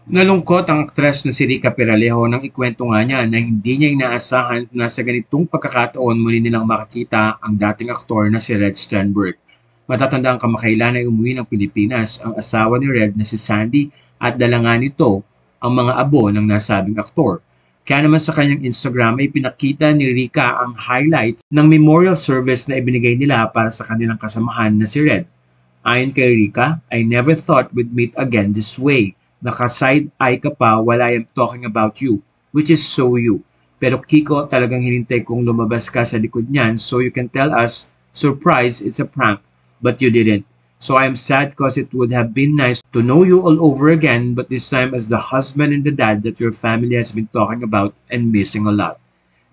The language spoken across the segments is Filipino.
Nalungkot ang aktres na si Rica Peralejo nang ikwento nga niya na hindi niya inaasahan na sa ganitong pagkakataon muli nilang makakita ang dating aktor na si Red Sternberg. Matatandang kamakailan ay umuwi ng Pilipinas ang asawa ni Red na si Sandy at dala nga nito ang mga abo ng nasabing aktor. Kaya naman sa kanyang Instagram ay pinakita ni Rica ang highlights ng memorial service na ibinigay nila para sa kanilang kasamahan na si Red. Ayon kay Rica, I never thought we'd meet again this way. Naka-side eye ka pa while I am talking about you, which is so you. Pero Kiko, talagang hinintay kong lumabas ka sa likod niyan so you can tell us, surprise, it's a prank, but you didn't. So I am sad because it would have been nice to know you all over again, but this time as the husband and the dad that your family has been talking about and missing a lot.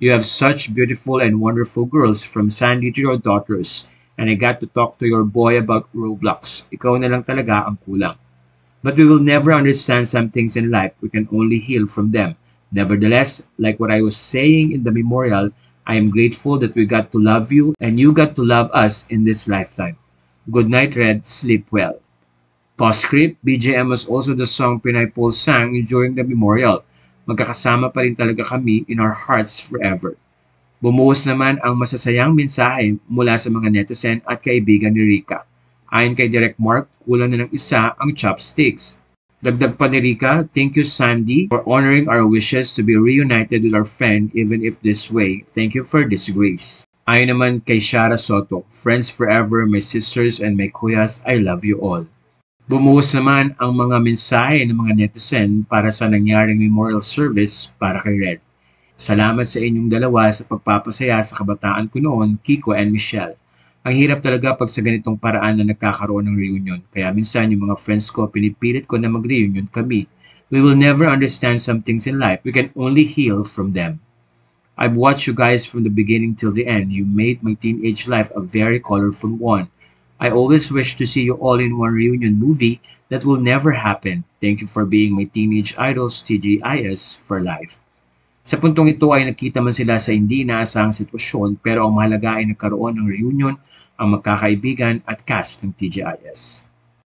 You have such beautiful and wonderful girls from Sandy to your daughters, and I got to talk to your boy about Roblox. Ikaw na lang talaga ang kulang. But we will never understand some things in life. We can only heal from them. Nevertheless, like what I was saying in the memorial, I am grateful that we got to love you and you got to love us in this lifetime. Good night, Red. Sleep well. Postscript, BGM was also the song Pinay Paul sang during the memorial. Magkakasama pa rin talaga kami in our hearts forever. Bumuhos naman ang masasayang mensahe mula sa mga netizen at kaibigan ni Rica. Ayon kay Direct Mark, kulang na ng isa ang chopsticks. Dagdag pa ni Rica, thank you Sandy for honoring our wishes to be reunited with our friend even if this way. Thank you for this grace. Ayon naman kay Shara Soto, friends forever, my sisters and my kuyas, I love you all. Bumuhos naman ang mga mensahe ng mga netizen para sa nangyaring memorial service para kay Red. Salamat sa inyong dalawa sa pagpapasaya sa kabataan ko noon, Kiko and Michelle. Ang hirap talaga pag sa ganitong paraan na nagkakaroon ng reunion. Kaya minsan yung mga friends ko, pinipilit ko na mag-reunion kami. We will never understand some things in life. We can only heal from them. I've watched you guys from the beginning till the end. You made my teenage life a very colorful one. I always wish to see you all in one reunion movie that will never happen. Thank you for being my teenage idols, TGIS, for life. Sa puntong ito ay nakita man sila sa hindi inaasahang sitwasyon pero ang mahalaga ay nagkaroon ng reunion ang magkakaibigan at cast ng TGIS.